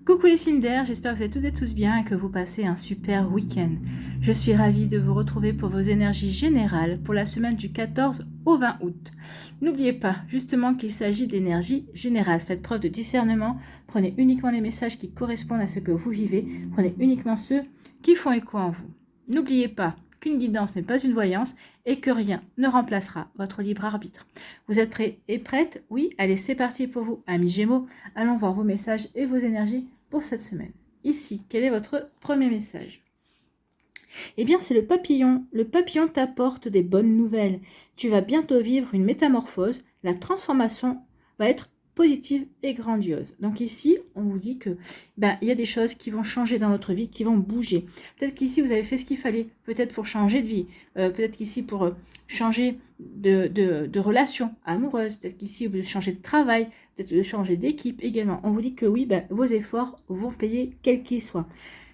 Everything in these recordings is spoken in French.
Coucou les signes d'air, j'espère que vous êtes toutes et tous bien et que vous passez un super week-end. Je suis ravie de vous retrouver pour vos énergies générales pour la semaine du 14 au 20 août. N'oubliez pas justement qu'il s'agit d'énergie générale. Faites preuve de discernement, prenez uniquement les messages qui correspondent à ce que vous vivez, prenez uniquement ceux qui font écho en vous. N'oubliez pas qu'une guidance n'est pas une voyance et que rien ne remplacera votre libre arbitre. Vous êtes prêts et prêtes? Oui, allez, c'est parti pour vous, amis Gémeaux. Allons voir vos messages et vos énergies pour cette semaine. Ici, quel est votre premier message? Eh bien, c'est le papillon. Le papillon t'apporte des bonnes nouvelles. Tu vas bientôt vivre une métamorphose. La transformation va être positive et grandiose. Donc ici, on vous dit que il y a des choses qui vont changer dans votre vie, qui vont bouger. Peut-être qu'ici, vous avez fait ce qu'il fallait, peut-être pour changer de vie, peut-être qu'ici, pour changer de relation amoureuse, peut-être qu'ici, vous changez de travail, peut-être de changer d'équipe également. On vous dit que oui, vos efforts vont payer quels qu'ils soient.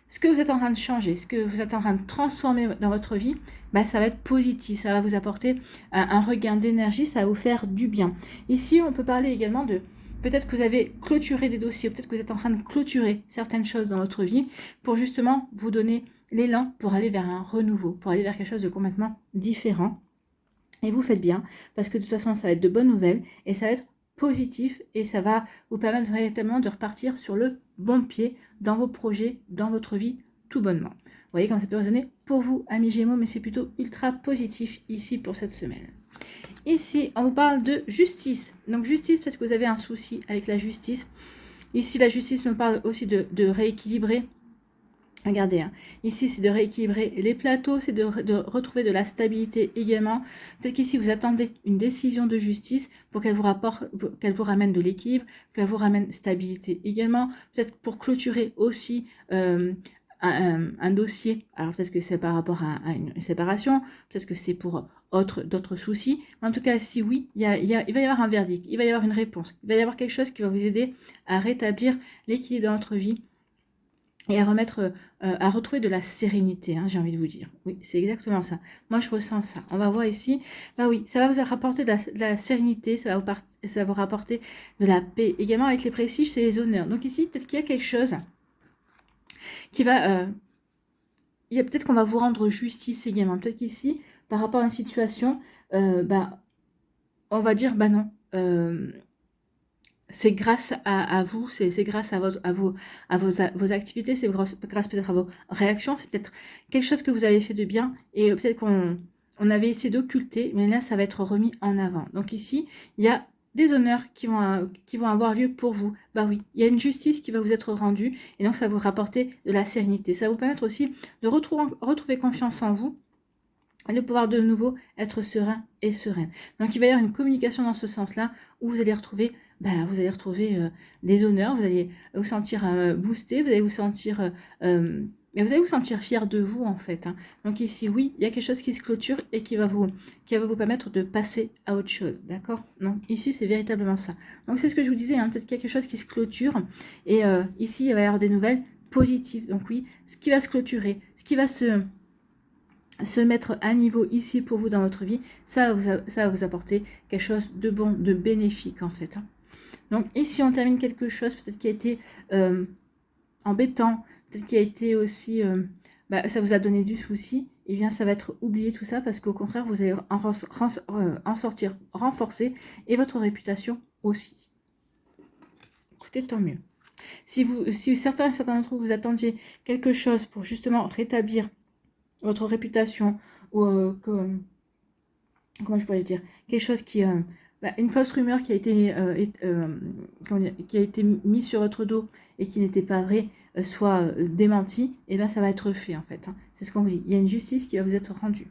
Ce que vous êtes en train de changer, ce que vous êtes en train de transformer dans votre vie, ça va être positif, ça va vous apporter un regain d'énergie, ça va vous faire du bien. Ici, on peut parler également de, peut-être que vous avez clôturé des dossiers, peut-être que vous êtes en train de clôturer certaines choses dans votre vie pour justement vous donner l'élan pour aller vers un renouveau, pour aller vers quelque chose de complètement différent. Et vous faites bien, parce que de toute façon, ça va être de bonnes nouvelles et ça va être positif et ça va vous permettre véritablement de repartir sur le bon pied dans vos projets, dans votre vie, tout bonnement. Vous voyez comment ça peut résonner pour vous, amis Gémeaux, mais c'est plutôt ultra positif ici pour cette semaine. Ici, on vous parle de justice. Donc justice, peut-être que vous avez un souci avec la justice. Ici, la justice me parle aussi de rééquilibrer. Regardez, ici c'est de rééquilibrer les plateaux, c'est de retrouver de la stabilité également. Peut-être qu'ici vous attendez une décision de justice pour qu'elle vous ramène de l'équilibre, qu'elle vous ramène stabilité également. Peut-être pour clôturer aussi un dossier. Alors peut-être que c'est par rapport à une séparation, peut-être que c'est pour d'autres soucis. Mais en tout cas, si oui, il va y avoir un verdict, il va y avoir une réponse, il va y avoir quelque chose qui va vous aider à rétablir l'équilibre dans votre vie et à retrouver de la sérénité, j'ai envie de vous dire. Oui, c'est exactement ça. Moi, je ressens ça. On va voir ici. Oui, ça va vous rapporter de la sérénité, ça va vous rapporter de la paix. Également, avec les prestiges, c'est les honneurs. Donc ici, peut-être qu'il y a quelque chose qui va... il y a peut-être qu'on va vous rendre justice également. Peut-être qu'ici, par rapport à une situation, on va dire, non... c'est grâce à vous, c'est grâce à vos activités, c'est grâce peut-être à vos réactions, c'est peut-être quelque chose que vous avez fait de bien et peut-être qu'on avait essayé d'occulter, mais là, ça va être remis en avant. Donc ici, il y a des honneurs qui vont avoir lieu pour vous. Oui, il y a une justice qui va vous être rendue et donc ça va vous rapporter de la sérénité. Ça va vous permettre aussi de retrouver confiance en vous et de pouvoir de nouveau être serein et sereine. Donc il va y avoir une communication dans ce sens-là où vous allez retrouver des honneurs, vous allez vous sentir boosté, vous allez vous sentir fier de vous en fait. Donc ici, oui, il y a quelque chose qui se clôture et qui va vous permettre de passer à autre chose, d'accord? Donc ici, c'est véritablement ça. Donc c'est ce que je vous disais, peut-être quelque chose qui se clôture et ici, il va y avoir des nouvelles positives. Donc oui, ce qui va se clôturer, ce qui va se mettre à niveau ici pour vous dans votre vie, ça va vous apporter quelque chose de bon, de bénéfique en fait. Donc ici on termine quelque chose peut-être qui a été embêtant, peut-être qui a été aussi, ça vous a donné du souci, et bien ça va être oublié tout ça parce qu'au contraire vous allez en sortir renforcé et votre réputation aussi. Écoutez, tant mieux. Si certains d'entre vous attendiez quelque chose pour justement rétablir votre réputation ou comment je pourrais dire, quelque chose qui une fausse rumeur qui a été mise sur votre dos et qui n'était pas vraie soit démentie, et bien ça va être fait en fait. C'est ce qu'on vous dit. Il y a une justice qui va vous être rendue.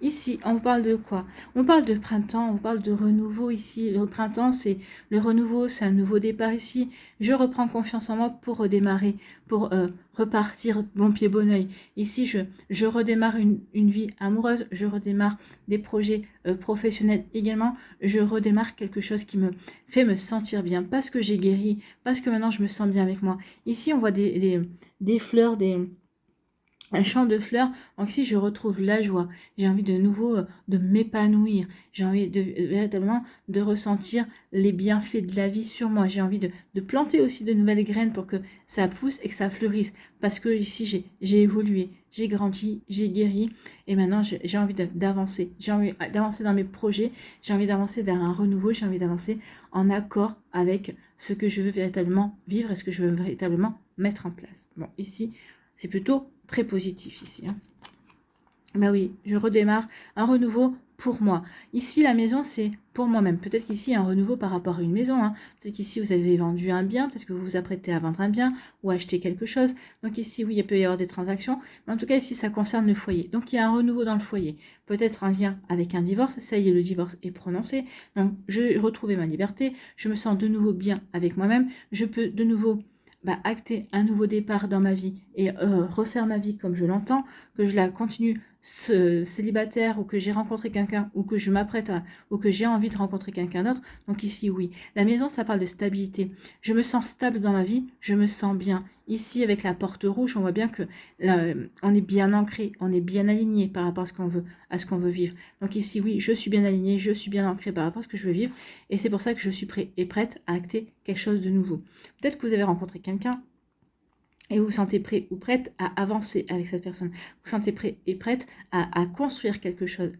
Ici, on vous parle de quoi? On parle de printemps, on parle de renouveau ici. Le printemps, c'est le renouveau, c'est un nouveau départ ici. Je reprends confiance en moi pour redémarrer, pour repartir bon pied bon oeil. Ici, je redémarre une vie amoureuse, je redémarre des projets professionnels également, je redémarre quelque chose qui me fait me sentir bien, parce que j'ai guéri, parce que maintenant je me sens bien avec moi. Ici, on voit des fleurs, un champ de fleurs. Donc ici, je retrouve la joie. J'ai envie de nouveau de m'épanouir. J'ai envie de véritablement de ressentir les bienfaits de la vie sur moi. J'ai envie de planter aussi de nouvelles graines pour que ça pousse et que ça fleurisse. Parce que ici, j'ai évolué, j'ai grandi, j'ai guéri. Et maintenant, j'ai envie d'avancer. J'ai envie d'avancer dans mes projets. J'ai envie d'avancer vers un renouveau. J'ai envie d'avancer en accord avec ce que je veux véritablement vivre et ce que je veux véritablement mettre en place. Bon, ici, c'est plutôt très positif ici. Hein. Ben oui, je redémarre un renouveau pour moi. Ici, la maison, c'est pour moi-même. Peut-être qu'ici, il y a un renouveau par rapport à une maison. Hein. Peut-être qu'ici, vous avez vendu un bien. Peut-être que vous vous apprêtez à vendre un bien ou acheter quelque chose. Donc ici, oui, il peut y avoir des transactions. Mais en tout cas, ici, ça concerne le foyer. Donc, il y a un renouveau dans le foyer. Peut-être un lien avec un divorce. Ça y est, le divorce est prononcé. Donc, je retrouve ma liberté. Je me sens de nouveau bien avec moi-même. Je peux de nouveau acter un nouveau départ dans ma vie et refaire ma vie comme je l'entends, que je la continue célibataire ou que j'ai rencontré quelqu'un ou que je m'apprête à ou que j'ai envie de rencontrer quelqu'un d'autre. Donc ici, oui. La maison, ça parle de stabilité. Je me sens stable dans ma vie, je me sens bien. Ici, avec la porte rouge, on voit bien que on est bien ancré, on est bien aligné par rapport à ce qu'on veut vivre. Donc ici, oui, je suis bien aligné, je suis bien ancré par rapport à ce que je veux vivre. Et c'est pour ça que je suis prêt et prête à acter quelque chose de nouveau. Peut-être que vous avez rencontré quelqu'un et vous vous sentez prêt ou prête à avancer avec cette personne. Vous vous sentez prêt et prête à construire quelque chose,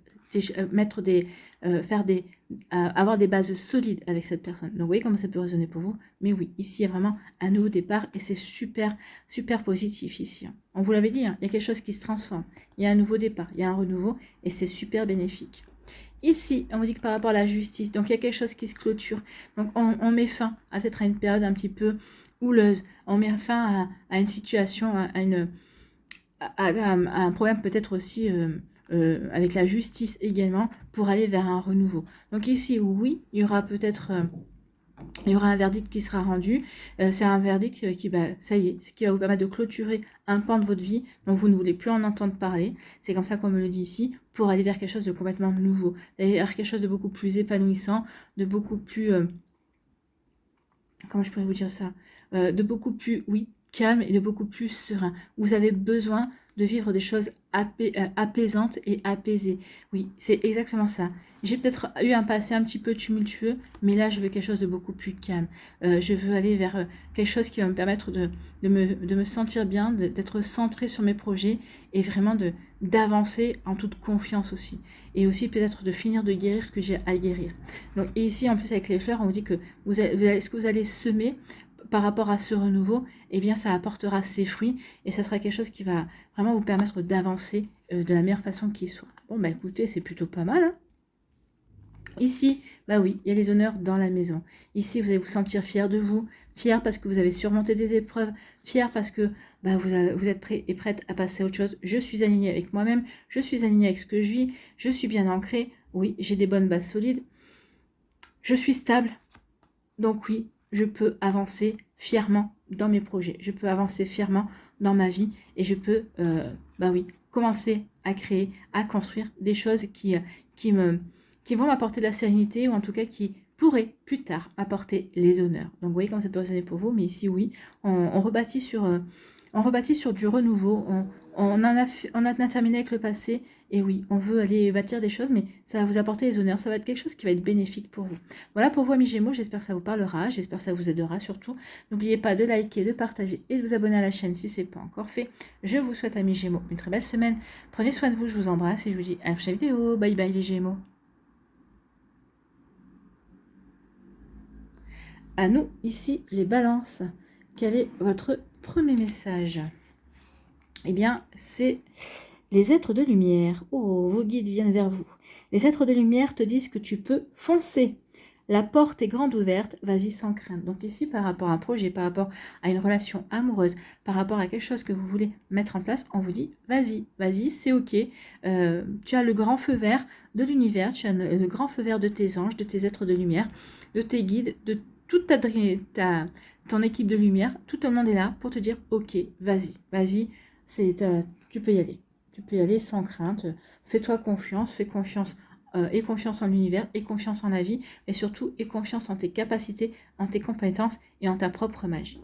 mettre avoir des bases solides avec cette personne. Donc vous voyez comment ça peut résonner pour vous. Mais oui, ici il y a vraiment un nouveau départ et c'est super, super positif ici. Hein. On vous l'avait dit, hein, il y a quelque chose qui se transforme. Il y a un nouveau départ, il y a un renouveau et c'est super bénéfique. Ici, on vous dit que par rapport à la justice, donc il y a quelque chose qui se clôture. Donc on met fin à peut-être à une période un petit peu houleuse. On met fin à une situation, à un problème peut-être aussi avec la justice également pour aller vers un renouveau. Donc ici, oui, il y aura peut-être... il y aura un verdict qui sera rendu. C'est un verdict qui, ça y est, qui va vous permettre de clôturer un pan de votre vie dont vous ne voulez plus en entendre parler. C'est comme ça qu'on me le dit ici, pour aller vers quelque chose de complètement nouveau, d'aller vers quelque chose de beaucoup plus épanouissant, de beaucoup plus... comment je pourrais vous dire ça, de beaucoup plus, oui, calme et de beaucoup plus serein. Vous avez besoin de vivre des choses apaisantes et apaisées. Oui, c'est exactement ça. J'ai peut-être eu un passé un petit peu tumultueux, mais là, je veux quelque chose de beaucoup plus calme. Je veux aller vers quelque chose qui va me permettre de me sentir bien, d'être centré sur mes projets et vraiment d'avancer en toute confiance aussi. Et aussi peut-être de finir de guérir ce que j'ai à guérir. Donc, et ici, en plus, avec les fleurs, on vous dit que ce que vous allez semer par rapport à ce renouveau, eh bien, ça apportera ses fruits et ça sera quelque chose qui va vraiment vous permettre d'avancer de la meilleure façon qui soit. Bon, écoutez, c'est plutôt pas mal. Hein. Ici, oui, il y a les honneurs dans la maison. Ici, vous allez vous sentir fier de vous, fier parce que vous avez surmonté des épreuves, fier parce que vous êtes prêt et prête à passer à autre chose. Je suis alignée avec moi-même, je suis alignée avec ce que je vis, je suis bien ancrée. Oui, j'ai des bonnes bases solides. Je suis stable. Donc oui, je peux avancer fièrement dans mes projets. Je peux avancer fièrement dans ma vie et je peux, commencer à créer, à construire des choses qui vont m'apporter de la sérénité ou en tout cas qui pourraient plus tard apporter les honneurs. Donc vous voyez comment ça peut résonner pour vous, mais ici oui, on rebâtit sur du renouveau, on a terminé avec le passé, et oui, on veut aller bâtir des choses, mais ça va vous apporter les honneurs, ça va être quelque chose qui va être bénéfique pour vous. Voilà pour vous, amis Gémeaux, j'espère que ça vous parlera, j'espère que ça vous aidera surtout. N'oubliez pas de liker, de partager et de vous abonner à la chaîne si ce n'est pas encore fait. Je vous souhaite, amis Gémeaux, une très belle semaine. Prenez soin de vous, je vous embrasse et je vous dis à la prochaine vidéo. Bye bye les Gémeaux. À nous, ici, les balances. Quel est votre premier message? Eh bien, c'est les êtres de lumière. Oh, vos guides viennent vers vous. Les êtres de lumière te disent que tu peux foncer. La porte est grande ouverte, vas-y sans crainte. Donc ici, par rapport à un projet, par rapport à une relation amoureuse, par rapport à quelque chose que vous voulez mettre en place, on vous dit, vas-y, c'est ok. Tu as le grand feu vert de l'univers, tu as le grand feu vert de tes anges, de tes êtres de lumière, de tes guides, de toute ton équipe de lumière. Tout le monde est là pour te dire, ok, vas-y, tu peux y aller. Tu peux y aller sans crainte. Fais-toi confiance, fais confiance. Aie confiance en l'univers, aie confiance en la vie, et surtout aie confiance en tes capacités, en tes compétences et en ta propre magie.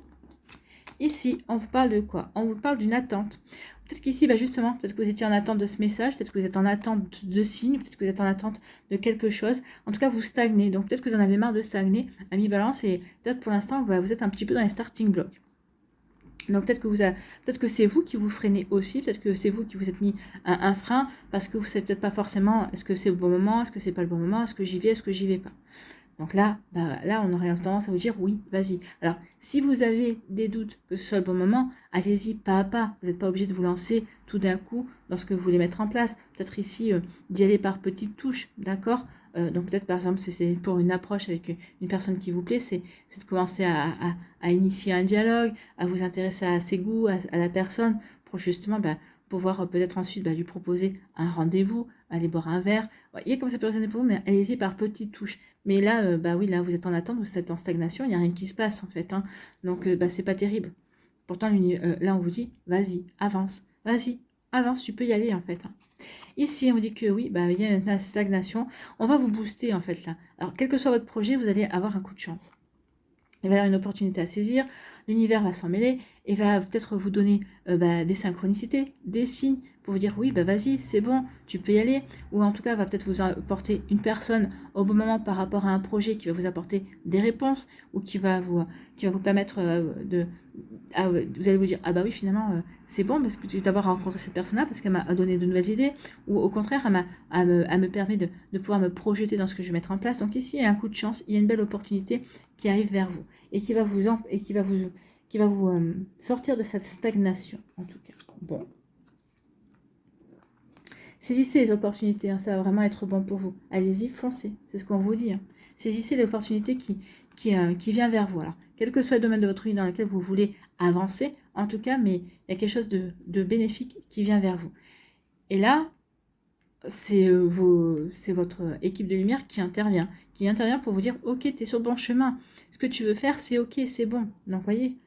Ici, on vous parle de quoi? On vous parle d'une attente. Peut-être qu'ici, bah justement, peut-être que vous étiez en attente de ce message, peut-être que vous êtes en attente de signes, peut-être que vous êtes en attente de quelque chose. En tout cas, vous stagnez. Donc peut-être que vous en avez marre de stagner, ami Balance, et peut-être pour l'instant, vous êtes un petit peu dans les starting blocks. Donc peut-être que c'est vous qui vous freinez aussi, peut-être que c'est vous qui vous êtes mis un frein, parce que vous ne savez peut-être pas forcément, est-ce que c'est le bon moment, est-ce que c'est pas le bon moment, est-ce que j'y vais, est-ce que j'y vais pas. Donc là, on aurait tendance à vous dire oui, vas-y. Alors, si vous avez des doutes que ce soit le bon moment, allez-y pas à pas. Vous n'êtes pas obligé de vous lancer tout d'un coup dans ce que vous voulez mettre en place. Peut-être ici, d'y aller par petites touches, d'accord. Donc peut-être par exemple, si c'est pour une approche avec une personne qui vous plaît, c'est de commencer à initier un dialogue, à vous intéresser à ses goûts, à la personne, pour justement pouvoir peut-être ensuite lui proposer un rendez-vous, aller boire un verre. Vous voyez comme ça peut résonner pour vous, mais allez-y par petites touches. Mais là, oui, là, vous êtes en attente, vous êtes en stagnation, il n'y a rien qui se passe, en fait. Hein. Donc, c'est pas terrible. Pourtant, là, on vous dit, vas-y, avance, tu peux y aller, en fait. Hein. Ici, on vous dit que oui, il y a une stagnation. On va vous booster, en fait, là. Alors, quel que soit votre projet, vous allez avoir un coup de chance. Il va y avoir une opportunité à saisir, l'univers va s'en mêler et va peut-être vous donner des synchronicités, des signes pour vous dire oui, vas-y, c'est bon, tu peux y aller. Ou en tout cas, va peut-être vous apporter une personne au bon moment par rapport à un projet qui va vous apporter des réponses ou qui va vous permettre vous allez vous dire, ah bah oui, finalement, c'est bon parce que d'avoir rencontré cette personne-là parce qu'elle m'a donné de nouvelles idées ou au contraire, elle me permet de pouvoir me projeter dans ce que je vais mettre en place. Donc ici, il y a un coup de chance, il y a une belle opportunité qui arrive vers vous et qui va vous sortir de cette stagnation, en tout cas. Bon. Saisissez les opportunités, hein, ça va vraiment être bon pour vous. Allez-y, foncez, c'est ce qu'on vous dit. Hein. Saisissez l'opportunité qui vient vers vous. Alors, quel que soit le domaine de votre vie dans lequel vous voulez avancer, en tout cas, mais il y a quelque chose de bénéfique qui vient vers vous. Et là, c'est votre équipe de lumière qui intervient pour vous dire, ok, tu es sur le bon chemin. Ce que tu veux faire, c'est ok, c'est bon. Donc, voyez,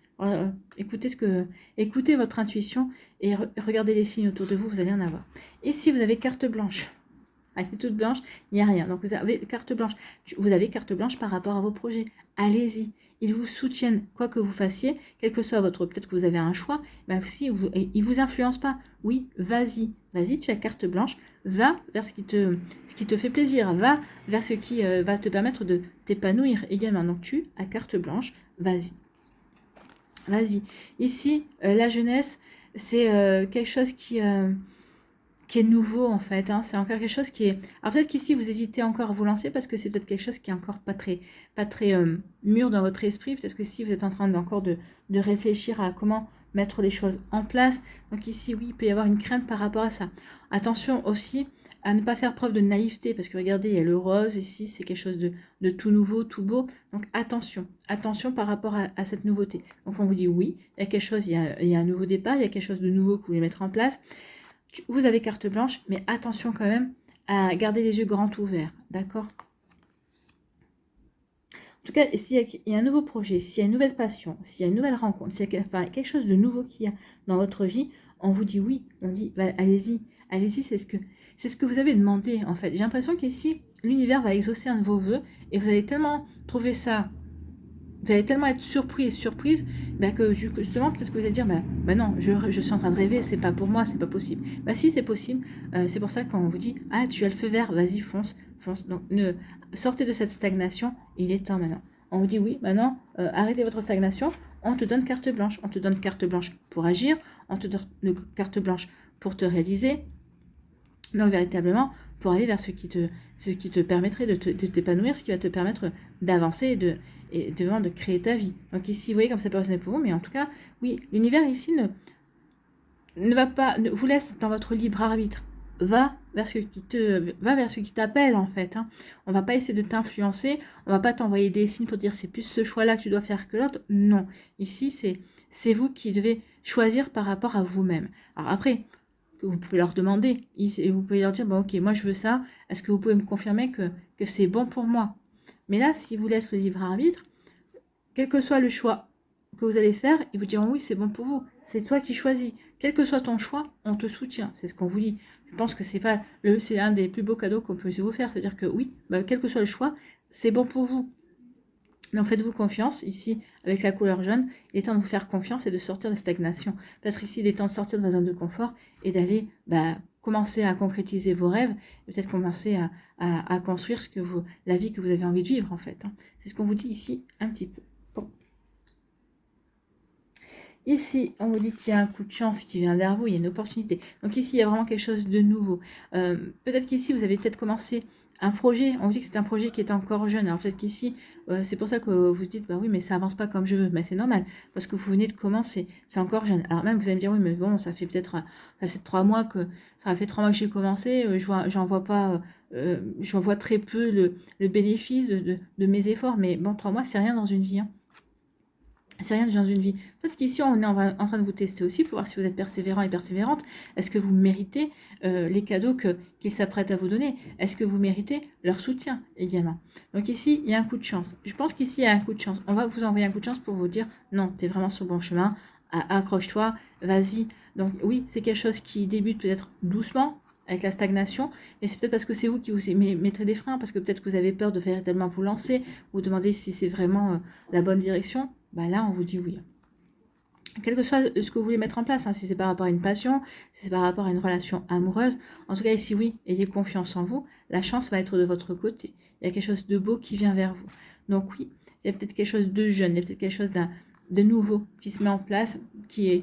écoutez votre intuition et regardez les signes autour de vous, vous allez en avoir. Et si vous avez carte blanche, elle est toute blanche, il n'y a rien. Donc vous avez carte blanche. Vous avez carte blanche par rapport à vos projets. Allez-y. Ils vous soutiennent quoi que vous fassiez, quel que soit votre... Peut-être que vous avez un choix, si ils ne vous influencent pas. Oui, vas-y. Vas-y, tu as carte blanche. Va vers ce qui te fait plaisir. Va vers ce qui va te permettre de t'épanouir également. Donc tu as carte blanche. Vas-y. Vas-y. Ici, la jeunesse, c'est quelque chose qui est nouveau en fait. Hein. C'est encore quelque chose qui est... Alors peut-être qu'ici, vous hésitez encore à vous lancer parce que c'est peut-être quelque chose qui est encore pas très mûr dans votre esprit. Peut-être que si vous êtes en train encore de réfléchir à comment mettre les choses en place. Donc ici, oui, il peut y avoir une crainte par rapport à ça. Attention aussi à ne pas faire preuve de naïveté parce que regardez, il y a le rose ici, c'est quelque chose de tout nouveau, tout beau. Donc attention par rapport à cette nouveauté. Donc on vous dit oui, il y a quelque chose, il y a un nouveau départ, il y a quelque chose de nouveau que vous voulez mettre en place. Vous avez carte blanche, mais attention quand même à garder les yeux grands ouverts, d'accord? En tout cas, s'il y a un nouveau projet, s'il y a une nouvelle passion, s'il y a une nouvelle rencontre, s'il y a quelque chose de nouveau qu'il y a dans votre vie, on vous dit oui, on dit allez-y, c'est ce que vous avez demandé en fait. J'ai l'impression qu'ici, l'univers va exaucer un de vos vœux et vous allez tellement trouver ça, vous allez tellement être surpris et surprise que justement, peut-être que vous allez dire non, je suis en train de rêver, c'est pas pour moi, c'est pas possible. Si, c'est possible. C'est pour ça qu'on vous dit, tu as le feu vert, vas-y, fonce. Donc, sortez de cette stagnation, il est temps maintenant. On vous dit oui, maintenant, arrêtez votre stagnation, on te donne carte blanche. On te donne carte blanche pour agir, on te donne carte blanche pour te réaliser. Donc, véritablement, pour aller vers ce qui te permettrait de t'épanouir, ce qui va te permettre d'avancer et de créer ta vie. Donc ici, vous voyez comme ça peut résonner pour vous, mais en tout cas, oui, l'univers ici ne vous laisse dans votre libre arbitre. Va vers ce qui t'appelle en fait. Hein. On va pas essayer de t'influencer, on va pas t'envoyer des signes pour dire c'est plus ce choix-là que tu dois faire que l'autre. Non, ici c'est vous qui devez choisir par rapport à vous-même. Alors après, vous pouvez leur demander, et vous pouvez leur dire, ok, moi je veux ça, est-ce que vous pouvez me confirmer que c'est bon pour moi? Mais là, s'ils vous laissent le libre arbitre, quel que soit le choix que vous allez faire, ils vous diront oui, c'est bon pour vous, c'est toi qui choisis. Quel que soit ton choix, on te soutient, c'est ce qu'on vous dit. Je pense que c'est un des plus beaux cadeaux qu'on peut vous faire, c'est-à-dire que oui, quel que soit le choix, c'est bon pour vous. Donc faites-vous confiance, ici avec la couleur jaune, il est temps de vous faire confiance et de sortir de stagnation. Peut-être ici il est temps de sortir de votre zone de confort et d'aller commencer à concrétiser vos rêves, et peut-être commencer à construire la vie que vous avez envie de vivre en fait. Hein. C'est ce qu'on vous dit ici un petit peu. Bon. Ici, on vous dit qu'il y a un coup de chance qui vient vers vous, il y a une opportunité. Donc ici, il y a vraiment quelque chose de nouveau. Peut-être qu'ici, vous avez peut-être commencé un projet, on vous dit que c'est un projet qui est encore jeune. Alors peut-être qu'ici, c'est pour ça que vous vous dites, bah oui, mais ça avance pas comme je veux. Mais c'est normal, parce que vous venez de commencer, c'est encore jeune. Alors même, vous allez me dire, oui, mais bon, ça fait 3 mois que j'ai commencé, j'en vois pas, j'en vois très peu le bénéfice de mes efforts. Mais bon, 3 mois, c'est rien dans une vie. Hein. C'est rien dans une vie. Peut-être qu'ici, on est en train de vous tester aussi pour voir si vous êtes persévérant et persévérante. Est-ce que vous méritez les cadeaux qu'ils s'apprêtent à vous donner? Est-ce que vous méritez leur soutien également? Donc ici, il y a un coup de chance. Je pense qu'ici, il y a un coup de chance. On va vous envoyer un coup de chance pour vous dire, non, tu es vraiment sur le bon chemin. Accroche-toi, vas-y. Donc oui, c'est quelque chose qui débute peut-être doucement, avec la stagnation, mais c'est peut-être parce que c'est vous qui vous mettrez des freins, parce que peut-être que vous avez peur de véritablement vous lancer, vous demandez si c'est vraiment la bonne direction. Bah là, on vous dit oui. Quel que soit ce que vous voulez mettre en place, hein, si c'est par rapport à une passion, si c'est par rapport à une relation amoureuse, en tout cas ici oui, ayez confiance en vous, la chance va être de votre côté. Il y a quelque chose de beau qui vient vers vous. Donc oui, il y a peut-être quelque chose de jeune, il y a peut-être quelque chose de nouveau qui se met en place, qui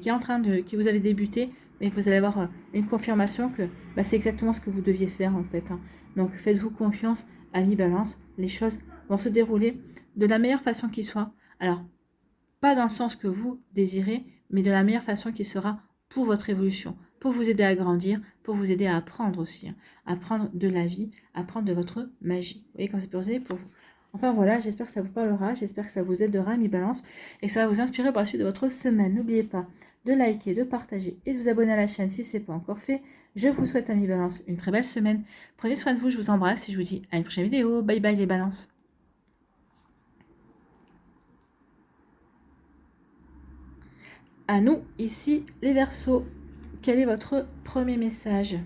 vous avez débuté, mais vous allez avoir une confirmation que c'est exactement ce que vous deviez faire en fait. Hein. Donc faites-vous confiance, amis Balance, les choses vont se dérouler de la meilleure façon qui soit. Alors, pas dans le sens que vous désirez, mais de la meilleure façon qui sera pour votre évolution, pour vous aider à grandir, pour vous aider à apprendre aussi, hein, apprendre de la vie, apprendre de votre magie. Vous voyez, quand c'est posé pour vous. Enfin voilà, j'espère que ça vous parlera, j'espère que ça vous aidera, mi balance, et que ça va vous inspirer pour la suite de votre semaine. N'oubliez pas de liker, de partager et de vous abonner à la chaîne si ce n'est pas encore fait. Je vous souhaite, mi balance, une très belle semaine. Prenez soin de vous, je vous embrasse et je vous dis à une prochaine vidéo. Bye bye les balances. À nous, ici, les Verseaux. Quel est votre premier message?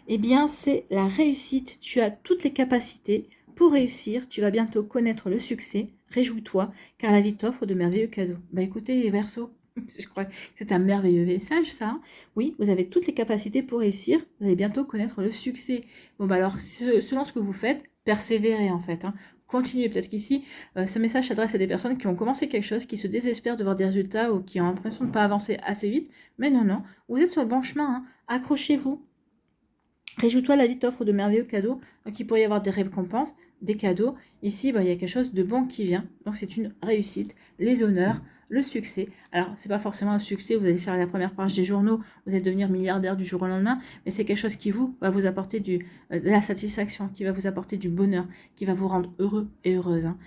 Eh bien, c'est la réussite. Tu as toutes les capacités pour réussir. Tu vas bientôt connaître le succès. Réjouis-toi, car la vie t'offre de merveilleux cadeaux. Bah écoutez, les Verseaux, je crois que c'est un merveilleux message, ça. Oui, vous avez toutes les capacités pour réussir. Vous allez bientôt connaître le succès. Bon, bah alors, selon ce que vous faites, persévérez en fait. Hein. Continuez. Peut-être qu'ici, ce message s'adresse à des personnes qui ont commencé quelque chose, qui se désespèrent de voir des résultats ou qui ont l'impression de ne pas avancer assez vite. Mais non, non, vous êtes sur le bon chemin. Hein. Accrochez-vous. Réjouis-toi, la vie t'offre de merveilleux cadeaux. Donc, il pourrait y avoir des récompenses, des cadeaux. Ici, il y a quelque chose de bon qui vient. Donc, c'est une réussite, les honneurs, le succès. Alors, c'est pas forcément un succès, vous allez faire la première page des journaux, vous allez devenir milliardaire du jour au lendemain, mais c'est quelque chose qui va vous apporter de la satisfaction, qui va vous apporter du bonheur, qui va vous rendre heureux et heureuse. Hein.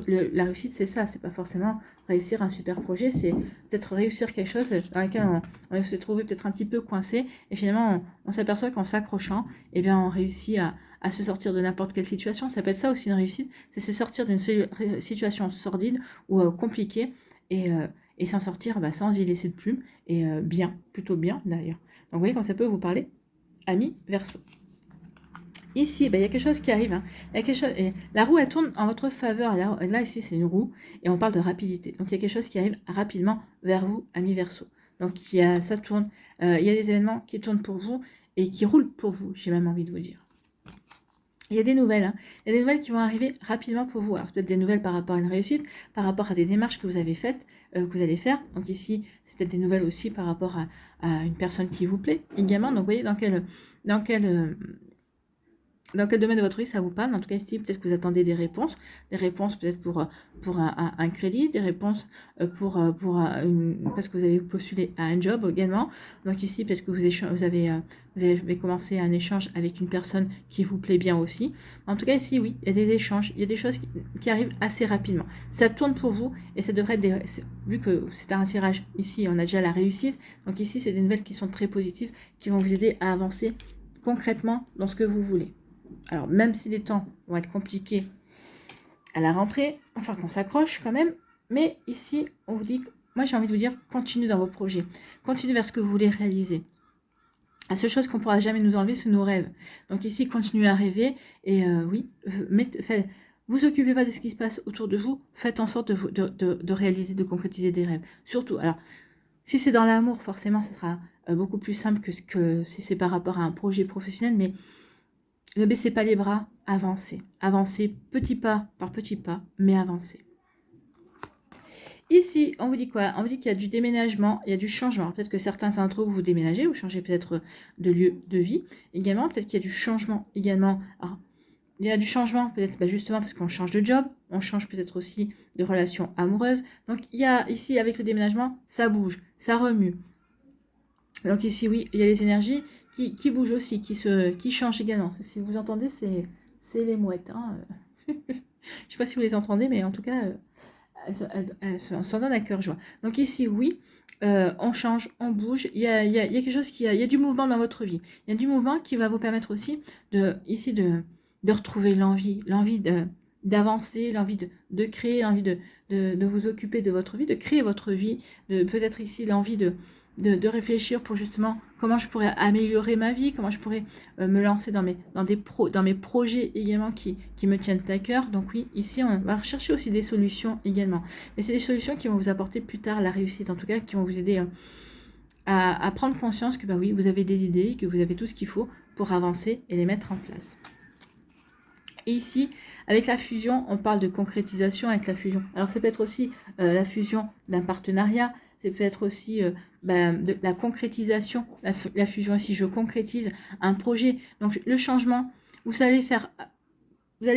La réussite, c'est ça, c'est pas forcément réussir un super projet, c'est peut-être réussir quelque chose dans lequel on s'est trouvé peut-être un petit peu coincé, et finalement, on s'aperçoit qu'en s'accrochant, eh bien, on réussit à se sortir de n'importe quelle situation. Ça peut être ça aussi une réussite, c'est se sortir d'une situation sordide ou compliquée, et s'en sortir sans y laisser de plume, et bien, plutôt bien d'ailleurs. Donc vous voyez quand ça peut vous parler, amis Verseau. Ici, il y a quelque chose qui arrive. Hein. Il y a quelque chose, et la roue, elle tourne en votre faveur. Là, ici, c'est une roue, et on parle de rapidité. Donc il y a quelque chose qui arrive rapidement vers vous, amis Verseau. Donc ça tourne, il y a des événements qui tournent pour vous, et qui roulent pour vous, j'ai même envie de vous dire. Il y a des nouvelles, hein. Il y a des nouvelles qui vont arriver rapidement pour vous. Alors peut-être des nouvelles par rapport à une réussite, par rapport à des démarches que vous avez faites, que vous allez faire. Donc ici, c'est peut-être des nouvelles aussi par rapport à une personne qui vous plaît également. Donc vous voyez dans quel domaine de votre vie ça vous parle. En tout cas ici, peut-être que vous attendez des réponses peut-être pour un crédit, des réponses parce que vous avez postulé à un job également. Donc ici, peut-être que vous avez commencé un échange avec une personne qui vous plaît bien aussi. En tout cas ici, oui, il y a des échanges, il y a des choses qui arrivent assez rapidement. Ça tourne pour vous et ça devrait être vu que c'est un tirage ici, on a déjà la réussite. Donc ici, c'est des nouvelles qui sont très positives, qui vont vous aider à avancer concrètement dans ce que vous voulez. Alors, même si les temps vont être compliqués à la rentrée, enfin qu'on s'accroche quand même, mais ici, on vous dit, moi j'ai envie de vous dire, continuez dans vos projets, continuez vers ce que vous voulez réaliser. La seule chose qu'on ne pourra jamais nous enlever, c'est nos rêves. Donc ici, continuez à rêver, et oui, Vous occupez pas de ce qui se passe autour de vous, faites en sorte de réaliser, de concrétiser des rêves. Surtout, alors, si c'est dans l'amour, forcément, ce sera beaucoup plus simple que si c'est par rapport à un projet professionnel, mais ne baissez pas les bras, avancez. Avancez petit pas par petit pas, mais avancez. Ici, on vous dit quoi? On vous dit qu'il y a du déménagement, il y a du changement. Peut-être que certains d'entre vous, vous déménagez, vous changez peut-être de lieu de vie. Également, peut-être qu'il y a du changement également. Alors, il y a du changement, peut-être justement parce qu'on change de job, on change peut-être aussi de relation amoureuse. Donc, il y a ici, avec le déménagement, ça bouge, ça remue. Donc ici, oui, il y a les énergies qui bougent aussi, qui changent également. Si vous entendez, c'est les mouettes. Hein. Je ne sais pas si vous les entendez, mais en tout cas, elles s'en donnent à cœur joie. Donc ici, oui, on change, on bouge. Il y a quelque chose il y a du mouvement dans votre vie. Il y a du mouvement qui va vous permettre aussi de retrouver l'envie d'avancer, l'envie de créer, l'envie de vous occuper de votre vie, de créer votre vie, peut-être ici l'envie de réfléchir pour justement comment je pourrais améliorer ma vie, comment je pourrais me lancer dans mes projets également qui me tiennent à cœur. Donc oui, ici on va rechercher aussi des solutions également. Mais c'est des solutions qui vont vous apporter plus tard la réussite, en tout cas qui vont vous aider à prendre conscience que bah oui, vous avez des idées, que vous avez tout ce qu'il faut pour avancer et les mettre en place. Et ici, avec la fusion, on parle de concrétisation avec la fusion. Alors ça peut être aussi la fusion d'un partenariat, ça peut être aussi de la concrétisation, la fusion ici, je concrétise un projet. Donc le changement, vous allez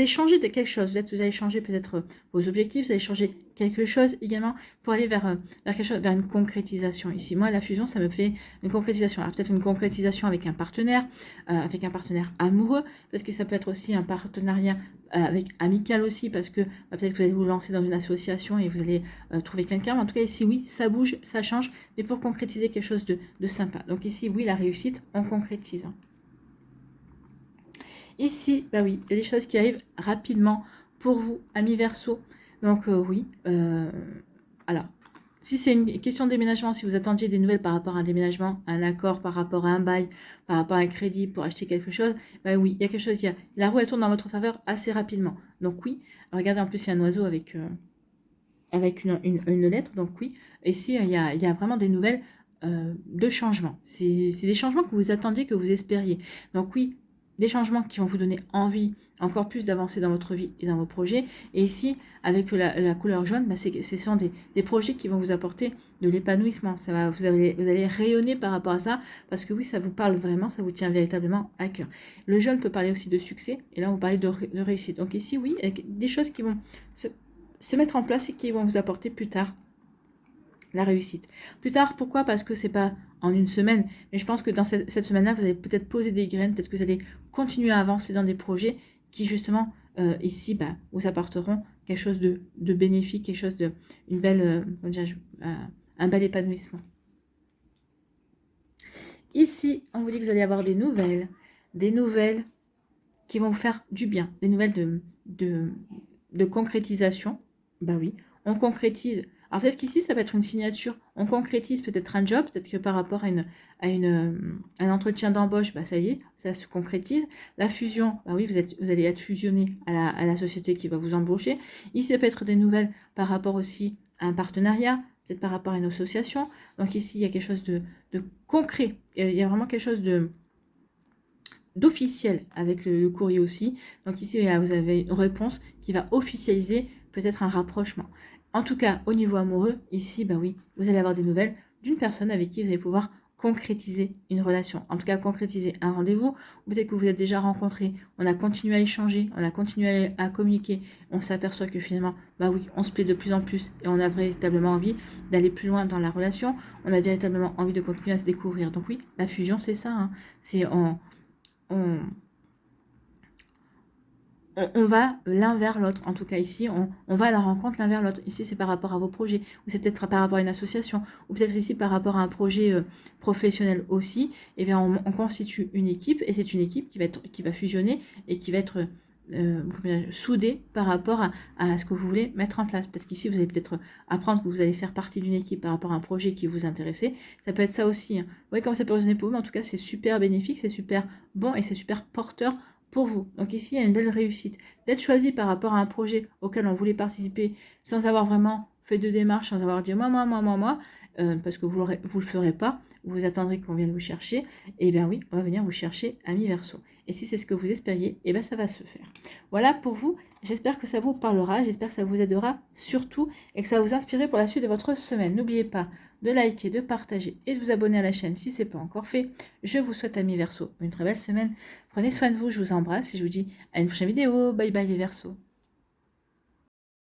changer de quelque chose, vous allez changer peut-être vos objectifs, vous allez changer quelque chose également pour aller vers quelque chose, vers une concrétisation. Ici, moi, la fusion, ça me fait une concrétisation. Alors peut-être une concrétisation avec un partenaire amoureux, parce que ça peut être aussi un partenariat avec amical aussi, parce que peut-être que vous allez vous lancer dans une association et vous allez trouver quelqu'un. En tout cas, ici, oui, ça bouge, ça change, mais pour concrétiser quelque chose de sympa. Donc ici, oui, la réussite, on concrétise. Ici, bah oui, il y a des choses qui arrivent rapidement pour vous, amis Verseau. Donc oui, alors, si c'est une question de déménagement, si vous attendiez des nouvelles par rapport à un déménagement, un accord par rapport à un bail, par rapport à un crédit pour acheter quelque chose, bah oui, il y a quelque chose, la roue elle tourne dans votre faveur assez rapidement. Donc oui, regardez en plus il y a un oiseau avec une lettre, donc oui. Ici, il y a vraiment des nouvelles de changement. C'est des changements que vous attendiez, que vous espériez. Donc oui, des changements qui vont vous donner envie encore plus d'avancer dans votre vie et dans vos projets. Et ici, avec la couleur jaune, bah ce sont des projets qui vont vous apporter de l'épanouissement. Vous allez rayonner par rapport à ça, parce que oui, ça vous parle vraiment, ça vous tient véritablement à cœur. Le jaune peut parler aussi de succès, et là, on parle de réussite. Donc ici, oui, des choses qui vont se mettre en place et qui vont vous apporter plus tard la réussite. Plus tard, pourquoi? Parce que c'est pas en une semaine, mais je pense que dans cette semaine-là, vous allez peut-être poser des graines, peut-être que vous allez continuer à avancer dans des projets qui justement ici vous apporteront quelque chose de bénéfique, quelque chose de une belle, un bel épanouissement. Ici, on vous dit que vous allez avoir des nouvelles qui vont vous faire du bien, des nouvelles de concrétisation. Bah oui, on concrétise. Alors peut-être qu'ici, ça peut être une signature. On concrétise peut-être un job, peut-être que par rapport à un entretien d'embauche, bah ça y est, ça se concrétise. La fusion, bah oui, vous allez être fusionné à la société qui va vous embaucher. Ici, ça peut être des nouvelles par rapport aussi à un partenariat, peut-être par rapport à une association. Donc ici, il y a quelque chose de concret. Il y a vraiment quelque chose d'officiel avec le courrier aussi. Donc ici, vous avez une réponse qui va officialiser peut-être un rapprochement. En tout cas, au niveau amoureux, ici, bah oui, vous allez avoir des nouvelles d'une personne avec qui vous allez pouvoir concrétiser une relation. En tout cas, concrétiser un rendez-vous. Peut-être que vous êtes déjà rencontrés, on a continué à échanger, on a continué à communiquer. On s'aperçoit que finalement, bah oui, on se plaît de plus en plus et on a véritablement envie d'aller plus loin dans la relation. On a véritablement envie de continuer à se découvrir. Donc oui, la fusion, c'est ça. Hein. C'est on va l'un vers l'autre. En tout cas, ici, on va à la rencontre l'un vers l'autre. Ici, c'est par rapport à vos projets, ou c'est peut-être par rapport à une association, ou peut-être ici par rapport à un projet professionnel aussi. Eh bien, on constitue une équipe, et c'est une équipe qui va fusionner et qui va être soudée par rapport à ce que vous voulez mettre en place. Peut-être qu'ici, vous allez peut-être apprendre que vous allez faire partie d'une équipe par rapport à un projet qui vous intéressait. Ça peut être ça aussi. Hein. Vous voyez comment ça peut résonner pour vous, mais en tout cas, c'est super bénéfique, c'est super bon et c'est super porteur pour vous. Donc ici, il y a une belle réussite. D'être choisi par rapport à un projet auquel on voulait participer sans avoir vraiment fait de démarche, sans avoir dit moi, parce que vous le ferez pas, vous attendrez qu'on vienne vous chercher, et bien oui, on va venir vous chercher, ami Verseau. Et si c'est ce que vous espériez, et bien ça va se faire. Voilà pour vous, j'espère que ça vous parlera, j'espère que ça vous aidera surtout, et que ça va vous inspirer pour la suite de votre semaine. N'oubliez pas de liker, de partager et de vous abonner à la chaîne si ce n'est pas encore fait. Je vous souhaite, amis Verseau, une très belle semaine. Prenez soin de vous, je vous embrasse et je vous dis à une prochaine vidéo. Bye bye les Verseaux.